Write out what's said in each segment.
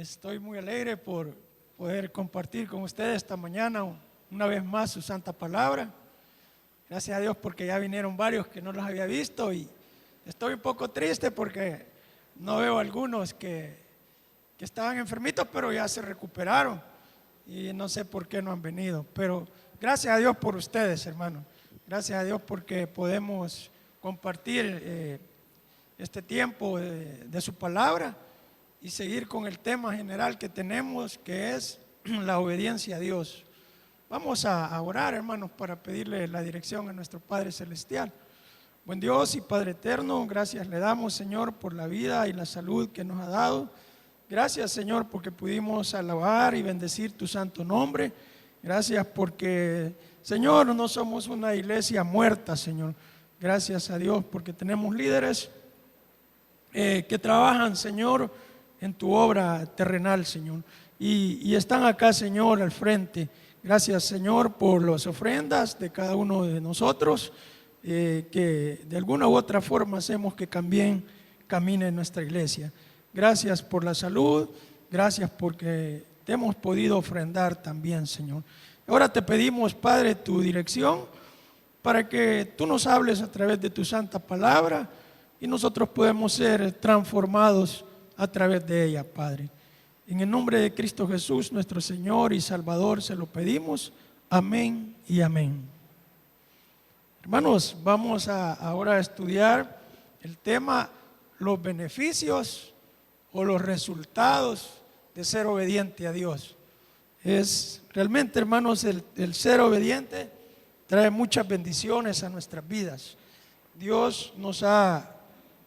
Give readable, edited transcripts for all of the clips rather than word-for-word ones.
Estoy muy alegre por poder compartir con ustedes esta mañana una vez más su santa palabra. Gracias a Dios porque ya vinieron varios que no los había visto y estoy un poco triste porque no veo algunos que estaban enfermitos pero ya se recuperaron y no sé por qué no han venido. Pero gracias a Dios por ustedes, hermanos. Gracias a Dios porque podemos compartir este tiempo de su palabra y seguir con el tema general que tenemos, que es la obediencia a Dios. Vamos a orar, hermanos, para pedirle la dirección a nuestro Padre Celestial. Buen Dios y Padre eterno, gracias le damos, Señor, por la vida y la salud que nos ha dado. Gracias, Señor, porque pudimos alabar y bendecir tu santo nombre. Gracias porque, Señor, no somos una iglesia muerta, Señor. Gracias a Dios porque tenemos líderes que trabajan, Señor, en tu obra terrenal, Señor, y están acá, Señor, al frente. Gracias, Señor, por las ofrendas de cada uno de nosotros, que de alguna u otra forma hacemos que también camine nuestra iglesia. Gracias por la salud, gracias porque te hemos podido ofrendar también, Señor. Ahora te pedimos, Padre, tu dirección para que tú nos hables a través de tu santa palabra y nosotros podemos ser transformados a través de ella, Padre. En el nombre de Cristo Jesús, nuestro Señor y Salvador, se lo pedimos. Amén y amén. Hermanos, vamos ahora a estudiar el tema, los beneficios o los resultados de ser obediente a Dios. Es realmente, hermanos, el ser obediente trae muchas bendiciones a nuestras vidas. Dios nos ha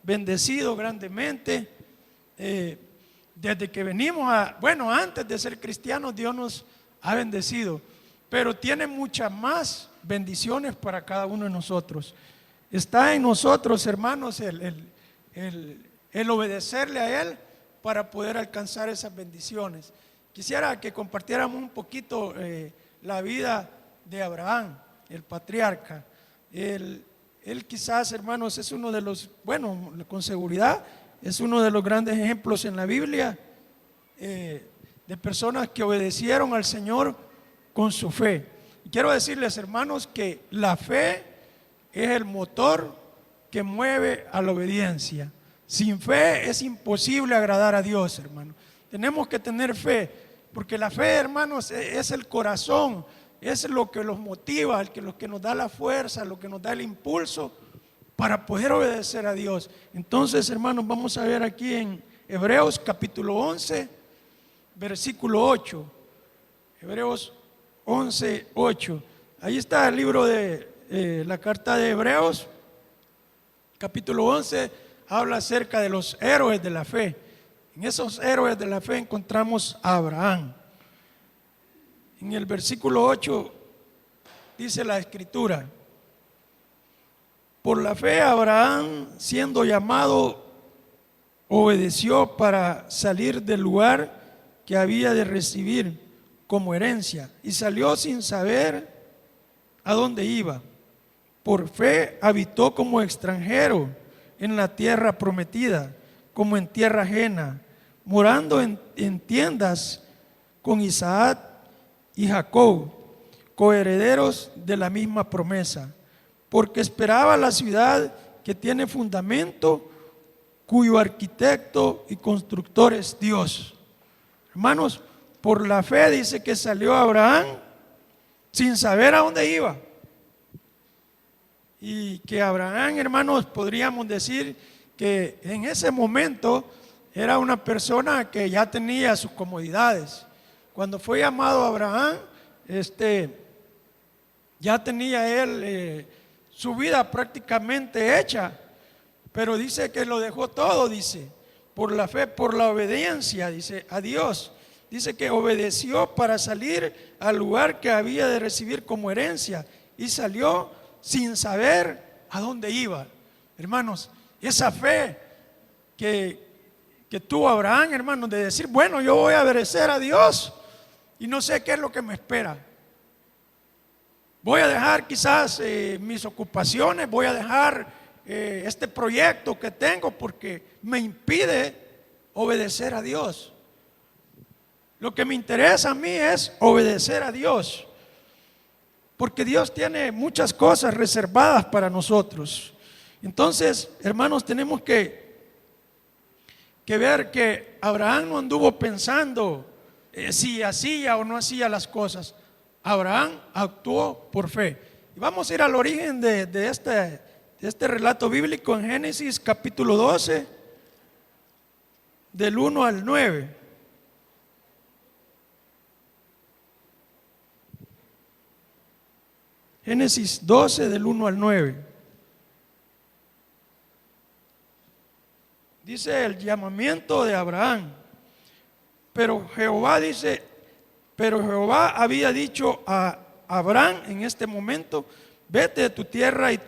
bendecido grandemente. Desde que venimos antes de ser cristianos, Dios nos ha bendecido, pero tiene muchas más bendiciones para cada uno de nosotros. Está en nosotros, hermanos, el obedecerle a Él para poder alcanzar esas bendiciones. Quisiera que compartiéramos un poquito la vida de Abraham, el patriarca. Él quizás, hermanos, es uno de los, con seguridad, es uno de los grandes ejemplos en la Biblia de personas que obedecieron al Señor con su fe. Y quiero decirles, hermanos, que la fe es el motor que mueve a la obediencia. Sin fe es imposible agradar a Dios, hermanos. Tenemos que tener fe, porque la fe, hermanos, es el corazón, es lo que los motiva, lo que nos da la fuerza, lo que nos da el impulso para poder obedecer a Dios. Entonces, hermanos, vamos a ver aquí en Hebreos capítulo 11, versículo 8. Hebreos 11, 8. Ahí está el libro de la carta de Hebreos, capítulo 11, habla acerca de los héroes de la fe. En esos héroes de la fe encontramos a Abraham. En el versículo 8 dice la escritura: por la fe Abraham, siendo llamado, obedeció para salir del lugar que había de recibir como herencia, y salió sin saber a dónde iba. Por fe habitó como extranjero en la tierra prometida, como en tierra ajena, morando en tiendas con Isaac y Jacob, coherederos de la misma promesa, porque esperaba la ciudad que tiene fundamento, cuyo arquitecto y constructor es Dios. Hermanos, por la fe dice que salió Abraham sin saber a dónde iba. Y que Abraham, hermanos, podríamos decir que en ese momento era una persona que ya tenía sus comodidades. Cuando fue llamado Abraham, ya tenía él su vida prácticamente hecha, pero dice que lo dejó todo, dice, por la fe, por la obediencia, dice, a Dios. Dice que obedeció para salir al lugar que había de recibir como herencia y salió sin saber a dónde iba. Hermanos, esa fe que tuvo Abraham, hermanos, de decir, bueno, yo voy a obedecer a Dios y no sé qué es lo que me espera. Voy a dejar quizás mis ocupaciones, voy a dejar este proyecto que tengo porque me impide obedecer a Dios. Lo que me interesa a mí es obedecer a Dios, porque Dios tiene muchas cosas reservadas para nosotros. Entonces, hermanos, tenemos que ver que Abraham no anduvo pensando si hacía o no hacía las cosas. Abraham actuó por fe. Y vamos a ir al origen de este relato bíblico en Génesis capítulo 12, del 1 al 9. Génesis 12, del 1 al 9. Dice el llamamiento de Abraham. Pero Jehová había dicho a Abraham en este momento: vete de tu tierra y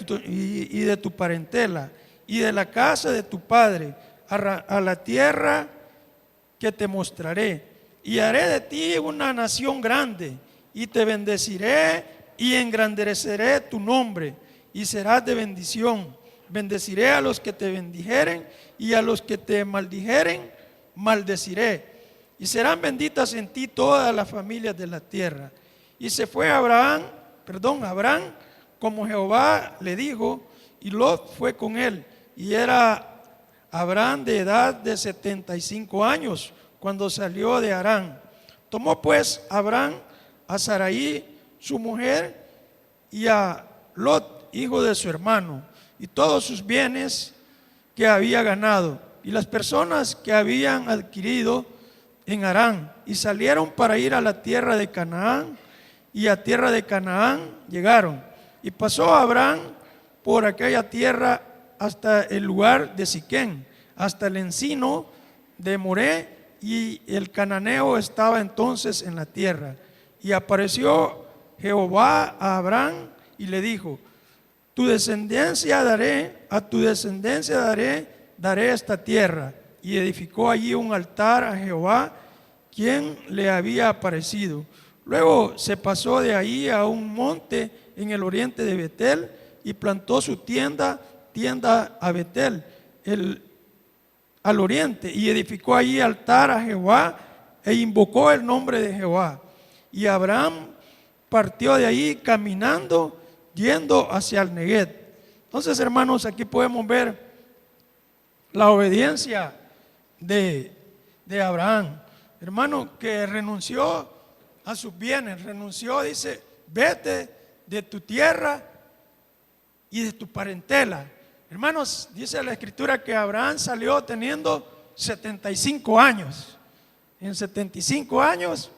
de tu parentela y de la casa de tu padre a la tierra que te mostraré, y haré de ti una nación grande, y te bendeciré y engrandeceré tu nombre, y serás de bendición. Bendeciré a los que te bendijeren, y a los que te maldijeren maldeciré, y serán benditas en ti todas las familias de la tierra. Y se fue Abraham, como Jehová le dijo, y Lot fue con él. Y era Abraham de edad de 75 años cuando salió de Harán. Tomó pues Abraham a Sarai su mujer, y a Lot hijo de su hermano, y todos sus bienes que había ganado, y las personas que habían adquirido en Harán, y salieron para ir a la tierra de Canaán. Y a tierra de Canaán llegaron, y pasó Abraham por aquella tierra hasta el lugar de Siquén, hasta el encino de Moré, y el cananeo estaba entonces en la tierra. Y apareció Jehová a Abraham y le dijo: a tu descendencia daré esta tierra. Y edificó allí un altar a Jehová, quien le había aparecido. Luego se pasó de ahí a un monte en el oriente de Betel, y plantó su tienda a Betel, al oriente, y edificó allí altar a Jehová, e invocó el nombre de Jehová. Y Abraham partió de ahí caminando, yendo hacia el Neguev. Entonces, hermanos, aquí podemos ver la obediencia de Abraham, hermano, que renunció a sus bienes, dice: vete de tu tierra y de tu parentela. Hermanos, dice la escritura que Abraham salió teniendo 75 años. En 75 años,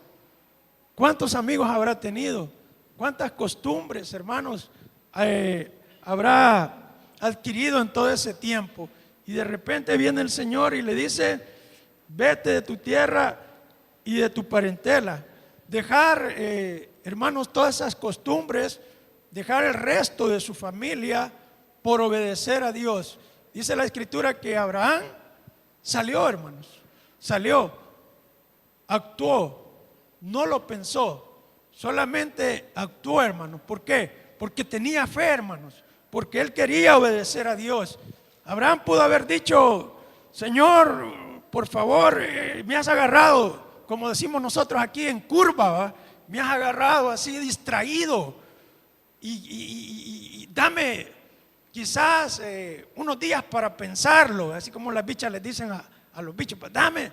¿cuántos amigos habrá tenido? ¿Cuántas costumbres, hermanos, habrá adquirido en todo ese tiempo? Y de repente viene el Señor y le dice: vete de tu tierra y de tu parentela. Dejar, hermanos, todas esas costumbres, dejar el resto de su familia por obedecer a Dios. Dice la escritura que Abraham salió, hermanos, actuó, no lo pensó, solamente actuó, hermanos. ¿Por qué? Porque tenía fe, hermanos, porque él quería obedecer a Dios. Abraham pudo haber dicho: Señor, por favor, me has agarrado, como decimos nosotros aquí, en curva, ¿va? Me has agarrado así distraído, y dame quizás unos días para pensarlo, así como las bichas les dicen a los bichos: pues dame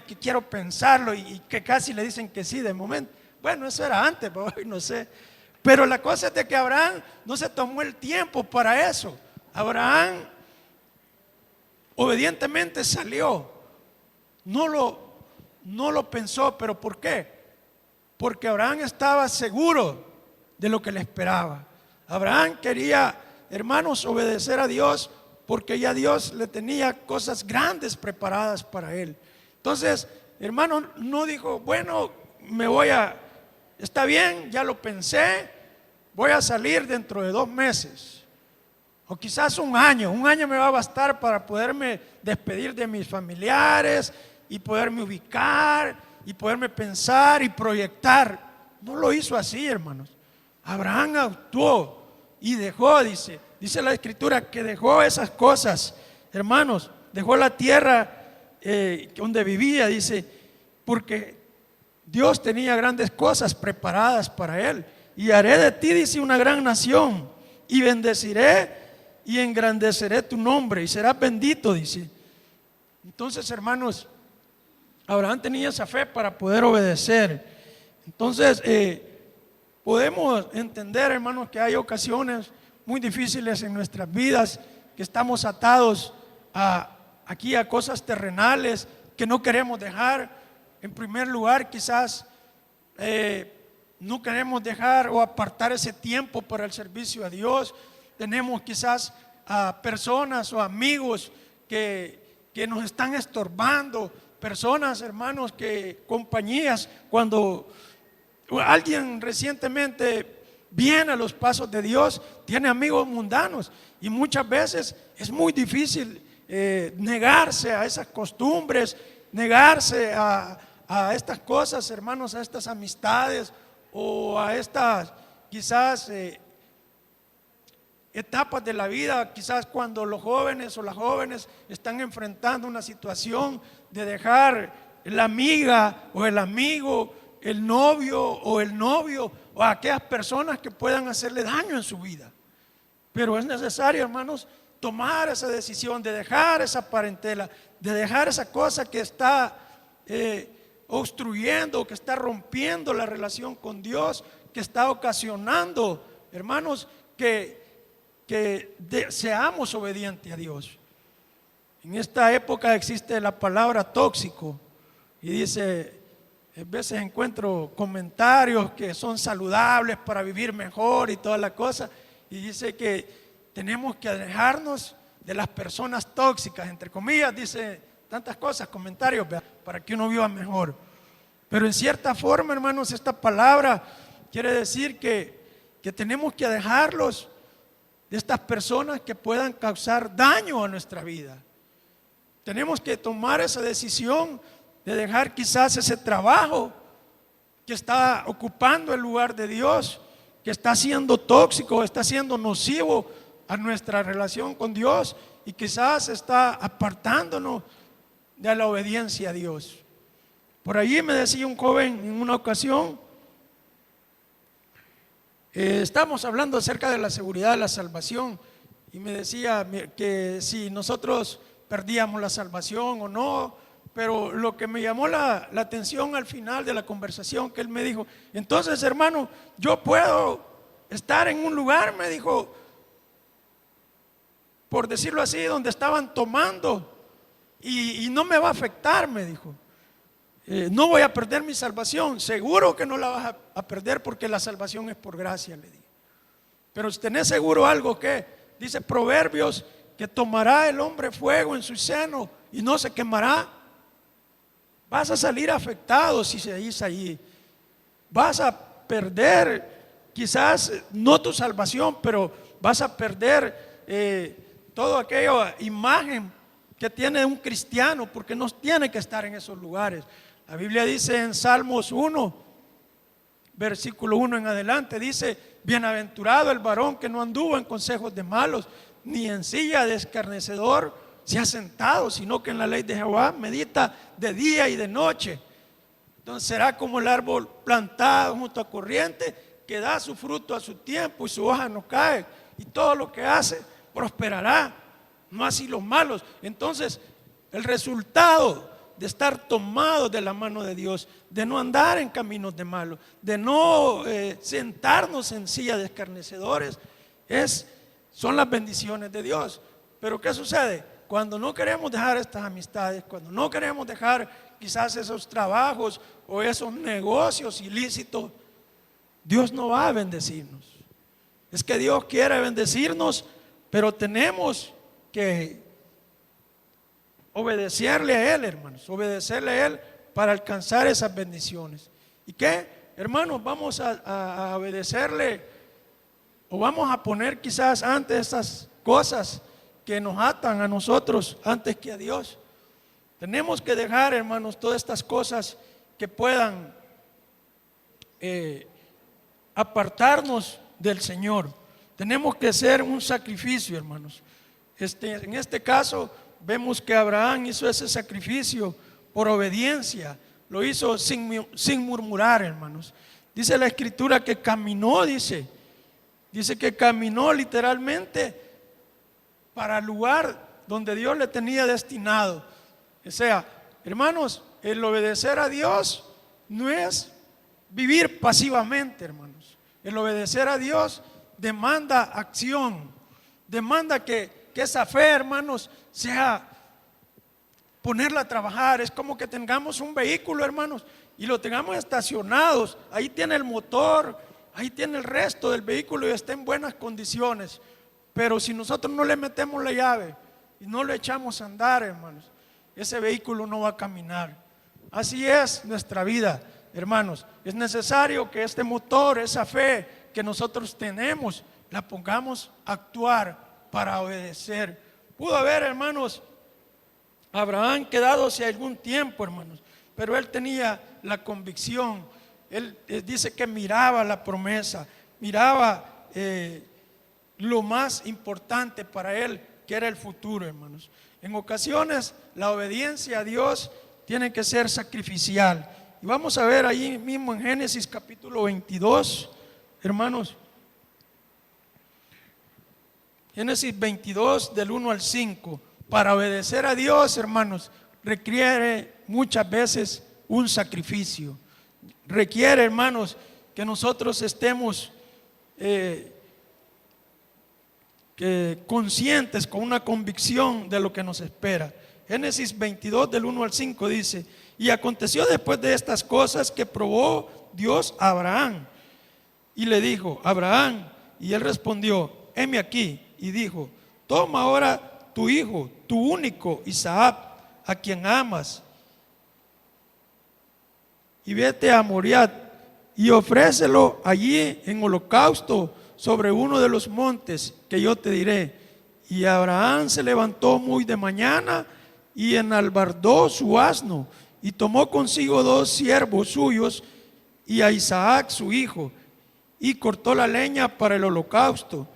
que quiero pensarlo, y que casi le dicen que sí de momento. Bueno, eso era antes, pero hoy no sé. Pero la cosa es de que Abraham no se tomó el tiempo para eso. Abraham obedientemente salió, no lo pensó. ¿Pero por qué? Porque Abraham estaba seguro de lo que le esperaba. Abraham quería, hermanos, obedecer a Dios, porque ya Dios le tenía cosas grandes preparadas para él. Entonces, hermano, no dijo: bueno, está bien, ya lo pensé, voy a salir dentro de 2 meses. O quizás un año me va a bastar para poderme despedir de mis familiares y poderme ubicar y poderme pensar y proyectar. No lo hizo así, hermanos. Abraham actuó y dejó, dice la escritura, que dejó esas cosas, hermanos. Dejó la tierra donde vivía, dice, porque Dios tenía grandes cosas preparadas para él. Y haré de ti, dice, una gran nación, y bendeciré y engrandeceré tu nombre, y serás bendito, dice. Entonces, hermanos, Abraham tenía esa fe para poder obedecer. Entonces, podemos entender, hermanos, que hay ocasiones muy difíciles en nuestras vidas, que estamos atados aquí a cosas terrenales que no queremos dejar. En primer lugar, quizás no queremos dejar o apartar ese tiempo para el servicio a Dios. Tenemos quizás a personas o amigos que nos están estorbando, personas, hermanos, compañías, cuando alguien recientemente viene a los pasos de Dios, tiene amigos mundanos, y muchas veces es muy difícil negarse a esas costumbres, negarse a estas cosas, hermanos, a estas amistades o a estas quizás etapas de la vida, quizás cuando los jóvenes o las jóvenes están enfrentando una situación de dejar la amiga o el amigo, el novio o el novio, o a aquellas personas que puedan hacerle daño en su vida. Pero es necesario, hermanos, tomar esa decisión de dejar esa parentela, de dejar esa cosa que está obstruyendo, que está rompiendo la relación con Dios, que está ocasionando, hermanos, que seamos obedientes a Dios. En esta época existe la palabra tóxico, y dice, a veces encuentro comentarios que son saludables para vivir mejor y toda la cosa, y dice que tenemos que alejarnos de las personas tóxicas, entre comillas, dice tantas cosas, comentarios, para que uno viva mejor. Pero en cierta forma, hermanos, esta palabra quiere decir que tenemos que alejarlos de estas personas que puedan causar daño a nuestra vida. Tenemos que tomar esa decisión de dejar quizás ese trabajo que está ocupando el lugar de Dios, que está siendo tóxico, está siendo nocivo a nuestra relación con Dios, y quizás está apartándonos de la obediencia a Dios. Por allí me decía un joven en una ocasión, estamos hablando acerca de la seguridad de la salvación, y me decía que si nosotros perdíamos la salvación o no. Pero lo que me llamó la atención al final de la conversación, que él me dijo, entonces, hermano, yo puedo estar en un lugar, me dijo, por decirlo así, donde estaban tomando, y no me va a afectar, me dijo. No voy a perder mi salvación. Seguro que no la vas a perder, porque la salvación es por gracia, le dije. Pero si tenés seguro algo, que dice Proverbios, que tomará el hombre fuego en su seno y no se quemará. Vas a salir afectado si seguís allí. Vas a perder quizás no tu salvación, pero vas a perder toda aquella imagen que tiene un cristiano, porque no tiene que estar en esos lugares. La Biblia dice en Salmos 1, versículo 1 en adelante, dice, bienaventurado el varón que no anduvo en consejos de malos, ni en silla de escarnecedor se ha sentado, sino que en la ley de Jehová medita de día y de noche. Entonces será como el árbol plantado junto a corriente, que da su fruto a su tiempo y su hoja no cae, y todo lo que hace prosperará, no así los malos. Entonces el resultado de estar tomados de la mano de Dios, de no andar en caminos de malos, de no sentarnos en silla de escarnecedores, son las bendiciones de Dios. Pero ¿qué sucede? Cuando no queremos dejar estas amistades, cuando no queremos dejar quizás esos trabajos o esos negocios ilícitos, Dios no va a bendecirnos. Es que Dios quiere bendecirnos, pero tenemos que obedecerle a Él, hermanos, obedecerle a Él para alcanzar esas bendiciones. ¿Y qué, hermanos? Vamos a obedecerle, o vamos a poner quizás antes esas cosas que nos atan a nosotros antes que a Dios. Tenemos que dejar, hermanos, todas estas cosas que puedan apartarnos del Señor. Tenemos que hacer un sacrificio, hermanos. En este caso vemos que Abraham hizo ese sacrificio por obediencia, lo hizo sin murmurar, hermanos. Dice la escritura que caminó, dice que caminó literalmente para el lugar donde Dios le tenía destinado. O sea, hermanos, el obedecer a Dios no es vivir pasivamente, hermanos. El obedecer a Dios demanda acción, demanda que esa fe, hermanos, sea ponerla a trabajar. Es como que tengamos un vehículo, hermanos, y lo tengamos estacionados. Ahí tiene el motor, ahí tiene el resto del vehículo y está en buenas condiciones. Pero si nosotros no le metemos la llave y no lo echamos a andar, hermanos, ese vehículo no va a caminar. Así es nuestra vida, hermanos. Es necesario que este motor, esa fe que nosotros tenemos, la pongamos a actuar para obedecer. Pudo haber, hermanos, Abraham quedado hace algún tiempo, hermanos, pero él tenía la convicción. Él dice que miraba la promesa, miraba lo más importante para él, que era el futuro, hermanos. En ocasiones la obediencia a Dios tiene que ser sacrificial. Y vamos a ver ahí mismo en Génesis capítulo 22, hermanos. Génesis 22 del 1 al 5. Para obedecer a Dios, hermanos, requiere muchas veces un sacrificio. Requiere, hermanos, que nosotros estemos conscientes, con una convicción de lo que nos espera. Génesis 22 del 1 al 5 dice: y aconteció después de estas cosas que probó Dios a Abraham y le dijo: Abraham, y él respondió: heme aquí. Y dijo: toma ahora tu hijo, tu único Isaac, a quien amas, y vete a Moriah y ofrécelo allí en holocausto sobre uno de los montes que yo te diré. Y Abraham se levantó muy de mañana y enalbardó su asno y tomó consigo 2 siervos suyos y a Isaac su hijo, y cortó la leña para el holocausto,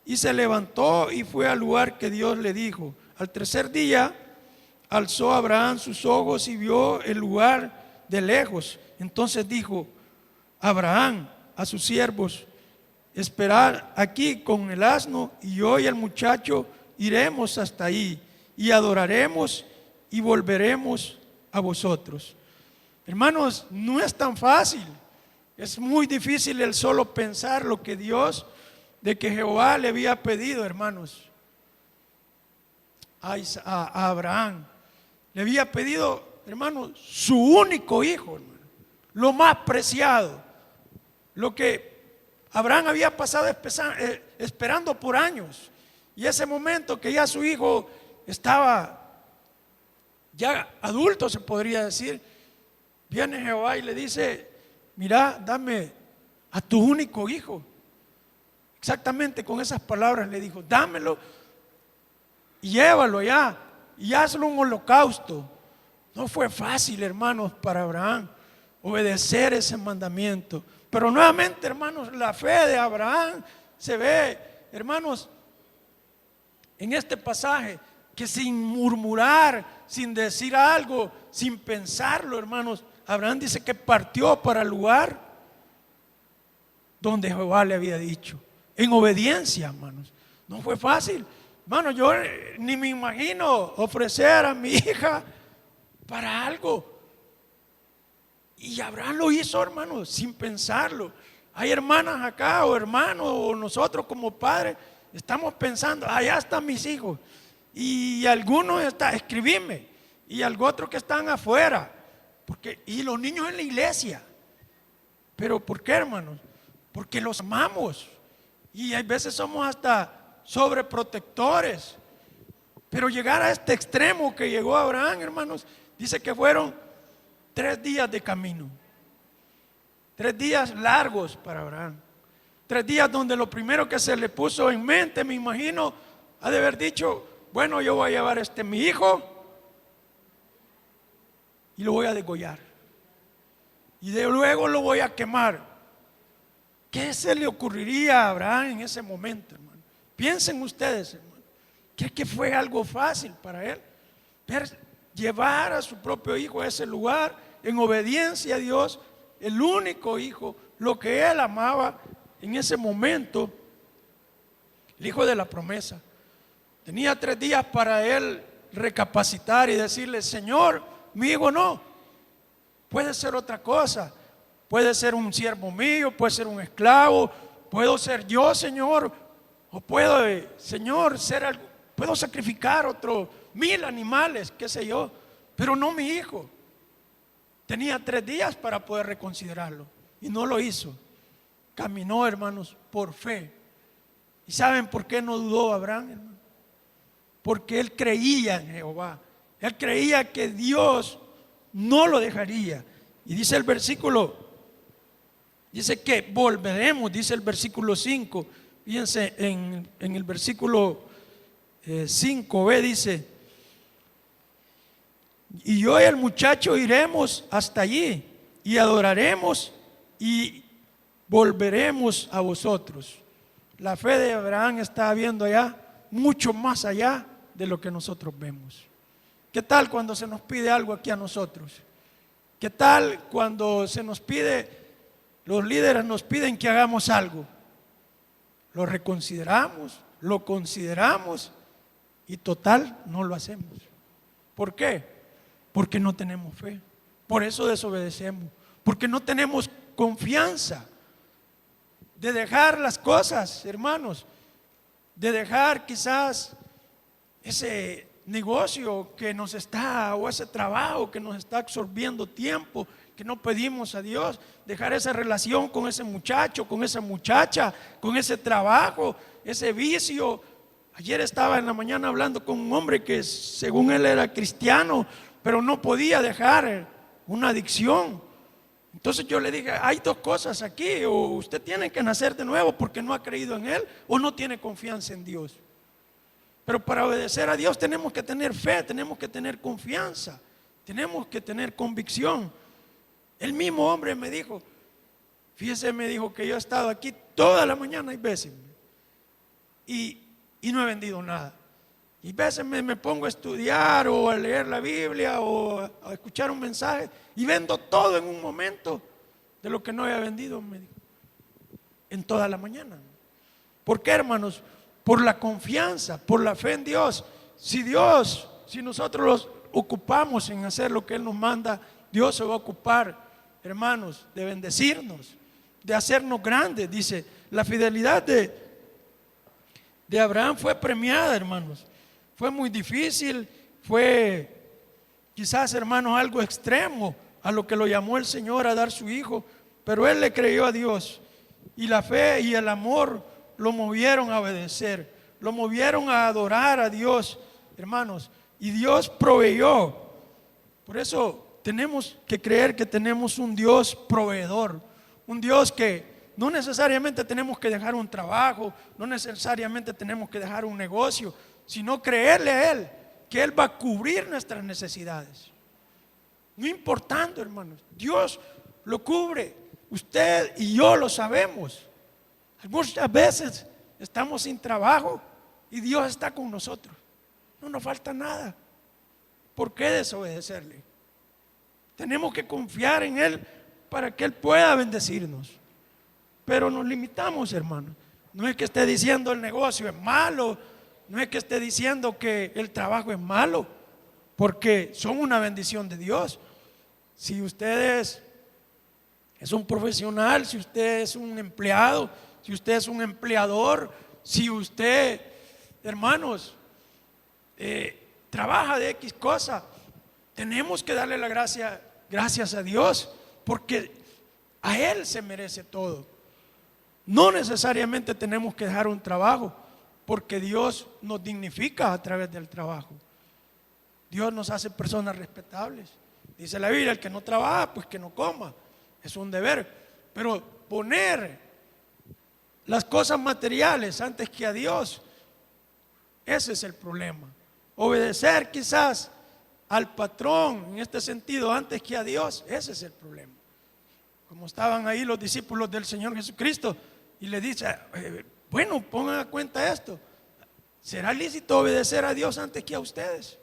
y se levantó y fue al lugar que Dios le dijo. Al tercer día alzó Abraham sus ojos y vio el lugar de lejos. Entonces dijo Abraham a sus siervos: esperad aquí con el asno, y yo y el muchacho iremos hasta ahí y adoraremos y volveremos a vosotros. Hermanos, no es tan fácil. Es muy difícil el solo pensar lo que Dios, de que Jehová le había pedido, hermanos, a Abraham. Le había pedido, hermanos, su único hijo, hermano, lo más preciado, lo que Abraham había pasado esperando por años. Y ese momento que ya su hijo estaba ya adulto, se podría decir, viene Jehová y le dice: mira, dame a tu único hijo. Exactamente con esas palabras le dijo: dámelo y llévalo allá y hazlo un holocausto. No fue fácil, hermanos, para Abraham obedecer ese mandamiento. Pero nuevamente, hermanos, la fe de Abraham se ve, hermanos, en este pasaje, que sin murmurar, sin decir algo, sin pensarlo, hermanos, Abraham dice que partió para el lugar donde Jehová le había dicho, en obediencia, hermanos. No fue fácil, hermano. Yo ni me imagino ofrecer a mi hija para algo. Y Abraham lo hizo, hermanos, sin pensarlo. Hay hermanas acá, o hermanos, o nosotros como padres, estamos pensando: allá están mis hijos. Y algunos están, escribime. Y algo otro que están afuera. Y los niños en la iglesia. ¿Pero por qué, hermanos? Porque los amamos. Y hay veces somos hasta sobreprotectores. Pero llegar a este extremo que llegó Abraham, hermanos, dice que fueron 3 días de camino. 3 días largos para Abraham. 3 días donde lo primero que se le puso en mente, me imagino, ha de haber dicho: bueno, yo voy a llevar mi hijo y lo voy a degollar. Y de luego lo voy a quemar. ¿Qué se le ocurriría a Abraham en ese momento, hermano? Piensen ustedes, hermano. ¿Cree que fue algo fácil para él? Llevar a su propio hijo a ese lugar en obediencia a Dios, el único hijo, lo que él amaba en ese momento, el hijo de la promesa. Tenía 3 días para él recapacitar y decirle: Señor, mi hijo no, puede ser otra cosa, puede ser un siervo mío, puede ser un esclavo, puedo ser yo, Señor, o puedo, Señor, ser algo, puedo sacrificar otros 1000 animales, qué sé yo, pero no mi hijo. Tenía 3 días para poder reconsiderarlo y no lo hizo. Caminó, hermanos, por fe. ¿Y saben por qué no dudó Abraham, hermano? Porque él creía en Jehová. Él creía que Dios no lo dejaría. Y dice el versículo, dice que volveremos, dice el versículo 5. Fíjense en el versículo 5b, dice: y yo y el muchacho iremos hasta allí y adoraremos y volveremos a vosotros. La fe de Abraham está viendo allá, mucho más allá de lo que nosotros vemos. ¿Qué tal cuando se nos pide algo aquí a nosotros? ¿Qué tal cuando se nos pide, los líderes nos piden que hagamos algo? Lo reconsideramos, lo consideramos y total no lo hacemos. ¿Por qué? Porque no tenemos fe. Por eso desobedecemos. Porque no tenemos confianza de dejar las cosas, hermanos, de dejar quizás ese negocio que nos está, o ese trabajo que nos está absorbiendo tiempo, que no pedimos a Dios, dejar esa relación con ese muchacho, con esa muchacha, con ese trabajo, ese vicio. Ayer estaba en la mañana hablando con un hombre que según él era cristiano, pero no podía dejar una adicción. Entonces yo le dije: hay 2 cosas aquí, o usted tiene que nacer de nuevo porque no ha creído en Él, o no tiene confianza en Dios. Pero para obedecer a Dios tenemos que tener fe, tenemos que tener confianza, tenemos que tener convicción. El mismo hombre me dijo, fíjese, me dijo que yo he estado aquí toda la mañana, hay veces, y no he vendido nada. Y veces me pongo a estudiar o a leer la Biblia o a escuchar un mensaje y vendo todo en un momento de lo que no había vendido, me dijo, en toda la mañana. ¿Por qué, hermanos? Por la confianza, por la fe en Dios. Si nosotros los ocupamos en hacer lo que Él nos manda, Dios se va a ocupar, hermanos, de bendecirnos, de hacernos grandes. Dice, la fidelidad de Abraham fue premiada, hermanos. Fue muy difícil, fue quizás, hermanos, algo extremo a lo que lo llamó el Señor a dar su hijo, pero él le creyó a Dios, y la fe y el amor lo movieron a obedecer, lo movieron a adorar a Dios, hermanos, y Dios proveyó. Por eso tenemos que creer que tenemos un Dios proveedor, un Dios que no necesariamente tenemos que dejar un trabajo, no necesariamente tenemos que dejar un negocio, sino creerle a Él, que Él va a cubrir nuestras necesidades. No importando, hermanos, Dios lo cubre. Usted y yo lo sabemos. Muchas veces estamos sin trabajo y Dios está con nosotros. No nos falta nada. ¿Por qué desobedecerle? Tenemos que confiar en Él para que Él pueda bendecirnos. Pero nos limitamos, hermanos. No es que esté diciendo el negocio es malo, no es que esté diciendo que el trabajo es malo, porque son una bendición de Dios. Si usted es un profesional, si usted es un empleado, si usted es un empleador, si usted, hermanos, trabaja de X cosa, tenemos que darle la gracias a Dios, porque a Él se merece todo. No necesariamente tenemos que dejar un trabajo, porque Dios nos dignifica a través del trabajo. Dios nos hace personas respetables. Dice la Biblia, el que no trabaja, pues que no coma. Es un deber. Pero poner las cosas materiales antes que a Dios, ese es el problema. Obedecer quizás al patrón en este sentido antes que a Dios, ese es el problema. Como estaban ahí los discípulos del Señor Jesucristo y le dice, bueno, pongan a cuenta esto. ¿Será lícito obedecer a Dios antes que a ustedes?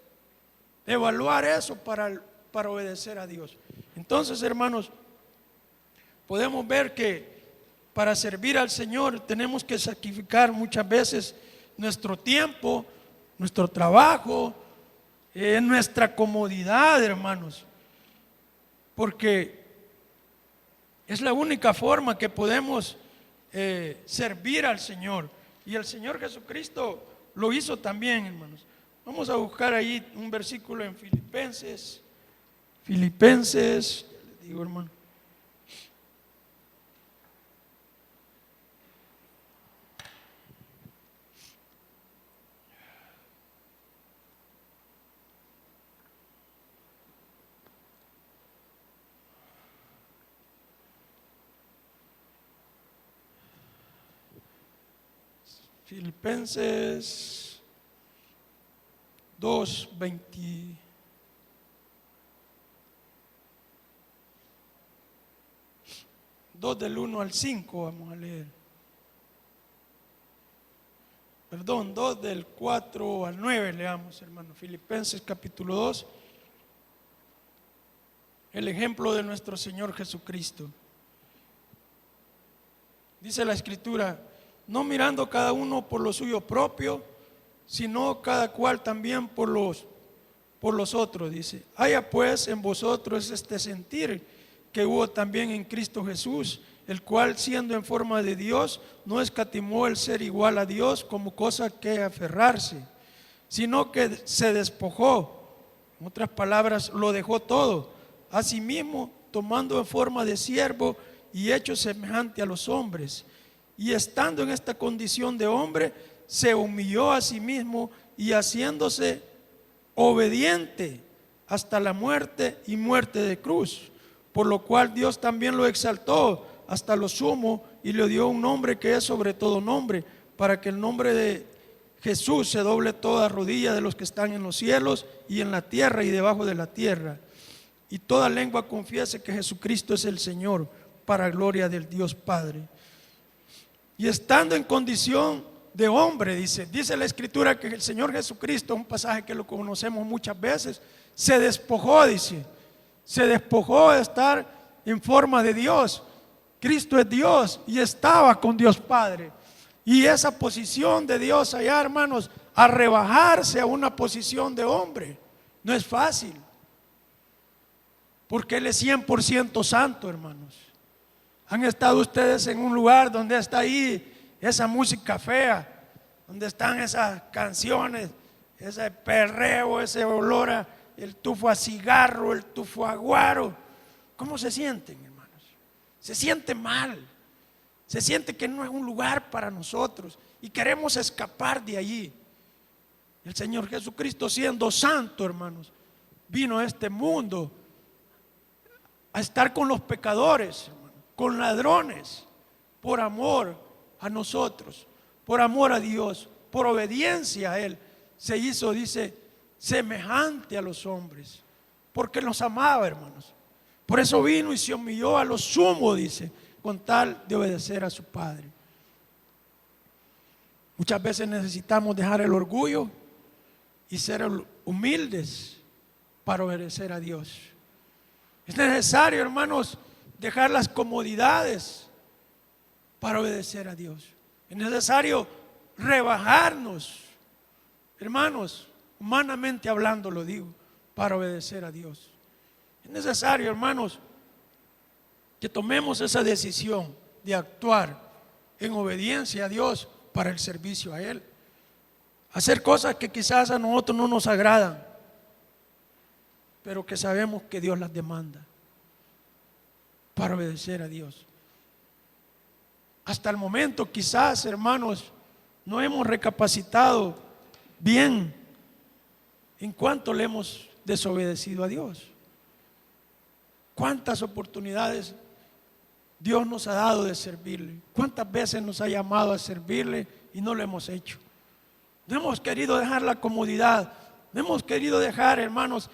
Evaluar eso para obedecer a Dios. Entonces, hermanos, podemos ver que para servir al Señor tenemos que sacrificar muchas veces nuestro tiempo, nuestro trabajo, nuestra comodidad, hermanos, porque es la única forma que podemos servir al Señor. Y el Señor Jesucristo lo hizo también, hermanos. Vamos a buscar ahí un versículo en Filipenses, les digo, hermano. Filipenses 2:20. Del 1 al 5 vamos a leer. Perdón, 2 del 4 al 9 leamos, hermano. Filipenses capítulo 2. El ejemplo de nuestro Señor Jesucristo. Dice la Escritura: no mirando cada uno por lo suyo propio, sino cada cual también por los otros, dice. Haya pues en vosotros este sentir que hubo también en Cristo Jesús, el cual siendo en forma de Dios, no escatimó el ser igual a Dios como cosa que aferrarse, sino que se despojó, en otras palabras, lo dejó todo, asimismo tomando en forma de siervo y hecho semejante a los hombres. Y estando en esta condición de hombre, se humilló a sí mismo y haciéndose obediente hasta la muerte y muerte de cruz. Por lo cual Dios también lo exaltó hasta lo sumo y le dio un nombre que es sobre todo nombre, para que el nombre de Jesús se doble toda rodilla de los que están en los cielos y en la tierra y debajo de la tierra. Y toda lengua confiese que Jesucristo es el Señor, para gloria del Dios Padre. Y estando en condición de hombre, dice la Escritura que el Señor Jesucristo, un pasaje que lo conocemos muchas veces, se despojó, se despojó de estar en forma de Dios. Cristo es Dios y estaba con Dios Padre. Y esa posición de Dios allá, hermanos, a rebajarse a una posición de hombre, no es fácil, porque Él es 100% santo, hermanos. ¿Han estado ustedes en un lugar donde está ahí esa música fea, donde están esas canciones, ese perreo, ese olor a el tufo a cigarro, el tufo a guaro? ¿Cómo se sienten, hermanos? Se siente mal, se siente que no es un lugar para nosotros y queremos escapar de allí. El Señor Jesucristo, siendo santo, hermanos, vino a este mundo a estar con los pecadores, con ladrones, por amor a nosotros, por amor a Dios, por obediencia a Él. Se hizo, semejante a los hombres, porque los amaba, hermanos. Por eso vino y se humilló a lo sumo, con tal de obedecer a su Padre. Muchas veces necesitamos dejar el orgullo y ser humildes para obedecer a Dios. Es necesario, hermanos, dejar las comodidades para obedecer a Dios. Es necesario rebajarnos, hermanos, humanamente hablando lo digo, para obedecer a Dios. Es necesario, hermanos, que tomemos esa decisión de actuar en obediencia a Dios para el servicio a Él. Hacer cosas que quizás a nosotros no nos agradan, pero que sabemos que Dios las demanda para obedecer a Dios. Hasta el momento quizás, hermanos, no hemos recapacitado bien en cuánto le hemos desobedecido a Dios. Cuántas oportunidades Dios nos ha dado de servirle. Cuántas veces nos ha llamado a servirle y no lo hemos hecho. No hemos querido dejar la comodidad. No hemos querido dejar, hermanos,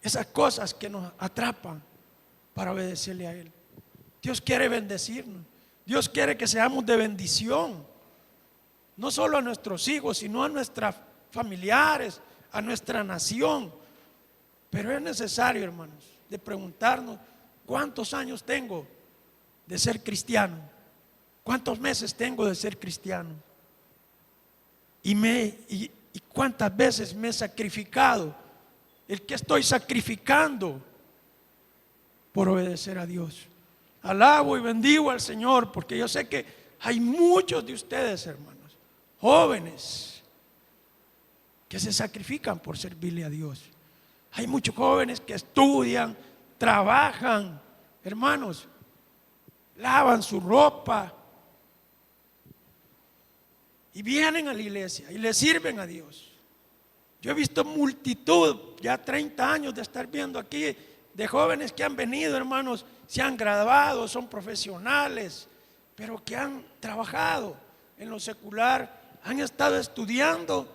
esas cosas que nos atrapan para obedecerle a Él. Dios quiere bendecirnos. Dios quiere que seamos de bendición, no solo a nuestros hijos, sino a nuestros familiares, a nuestra nación. Pero es necesario, hermanos, de preguntarnos cuántos años tengo de ser cristiano, cuántos meses tengo de ser cristiano y cuántas veces me he sacrificado, el que estoy sacrificando por obedecer a Dios. Alabo y bendigo al Señor, porque yo sé que hay muchos de ustedes, hermanos, jóvenes, que se sacrifican por servirle a Dios. Hay muchos jóvenes que estudian, trabajan, hermanos, lavan su ropa y vienen a la iglesia y le sirven a Dios. Yo he visto multitud, ya 30 años de estar viendo aquí, de jóvenes que han venido, hermanos, se han graduado, son profesionales, pero que han trabajado en lo secular, han estado estudiando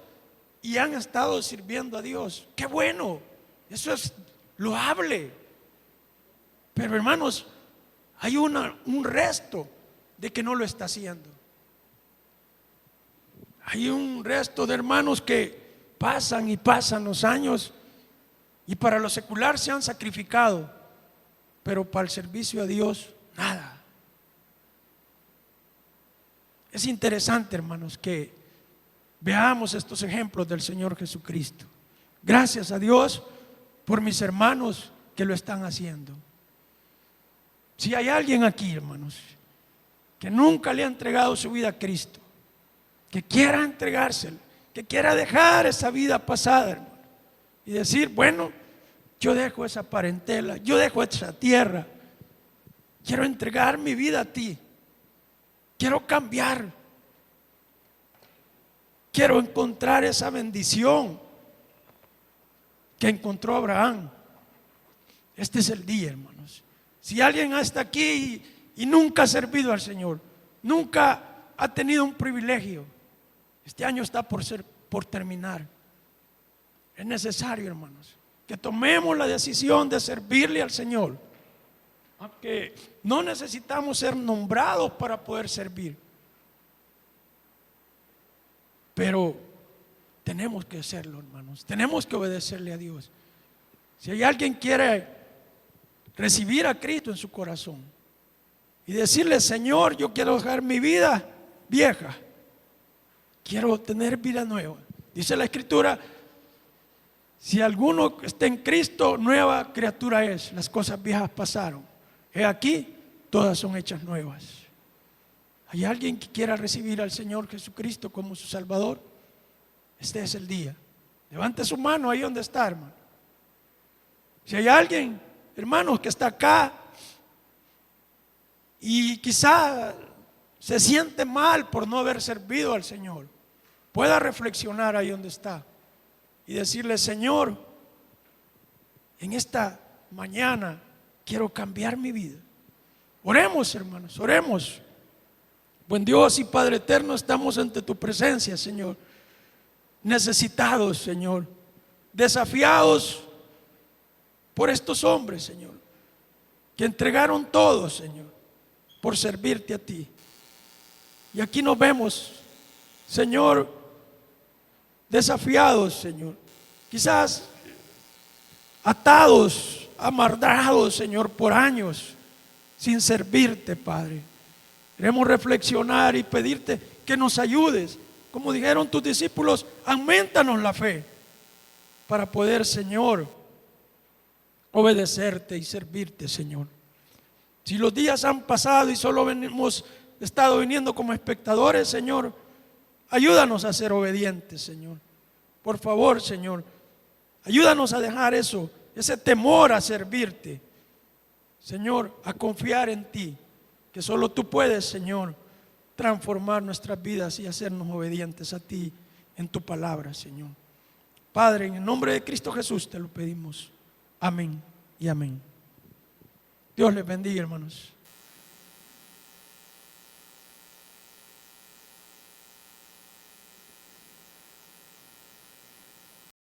y han estado sirviendo a Dios. ¡Qué bueno! Eso es loable. Pero, hermanos, hay un resto de que no lo está haciendo. Hay un resto de hermanos que pasan y pasan los años y para lo secular se han sacrificado, pero para el servicio a Dios, nada. Es interesante, hermanos, que veamos estos ejemplos del Señor Jesucristo. Gracias a Dios por mis hermanos que lo están haciendo. Si hay alguien aquí, hermanos, que nunca le ha entregado su vida a Cristo, que quiera entregárselo, que quiera dejar esa vida pasada, hermano, y decir, bueno, yo dejo esa parentela, yo dejo esa tierra, quiero entregar mi vida a ti, quiero cambiar, quiero encontrar esa bendición que encontró Abraham. Este es el día, hermanos. Si alguien está aquí y nunca ha servido al Señor, nunca ha tenido un privilegio, este año está por terminar. Es necesario, hermanos, que tomemos la decisión de servirle al Señor, aunque no necesitamos ser nombrados para poder servir, pero tenemos que hacerlo, hermanos. Tenemos que obedecerle a Dios. Si hay alguien que quiere recibir a Cristo en su corazón y decirle, Señor, yo quiero dejar mi vida vieja, quiero tener vida nueva. Dice la Escritura, si alguno está en Cristo, nueva criatura es. Las cosas viejas pasaron, he aquí, todas son hechas nuevas. ¿Hay alguien que quiera recibir al Señor Jesucristo como su Salvador? Este es el día. Levante su mano ahí donde está, hermano. Si hay alguien, hermanos, que está acá y quizá se siente mal por no haber servido al Señor, pueda reflexionar ahí donde está y decirle, Señor, en esta mañana quiero cambiar mi vida. Oremos, hermanos, oremos. Buen Dios y Padre eterno, estamos ante tu presencia, Señor, necesitados, Señor, desafiados por estos hombres, Señor, que entregaron todo, Señor, por servirte a ti. Y aquí nos vemos, Señor, desafiados, Señor, quizás atados, amarrados, Señor, por años sin servirte, Padre. Queremos reflexionar y pedirte que nos ayudes. Como dijeron tus discípulos, aumentanos la fe para poder, Señor, obedecerte y servirte, Señor. Si los días han pasado y solo hemos estado viniendo como espectadores, Señor, ayúdanos a ser obedientes, Señor. Por favor, Señor, ayúdanos a dejar eso, ese temor a servirte, Señor, a confiar en ti, que solo tú puedes, Señor, transformar nuestras vidas y hacernos obedientes a ti en tu palabra, Señor. Padre, en el nombre de Cristo Jesús te lo pedimos. Amén y amén. Dios les bendiga, hermanos.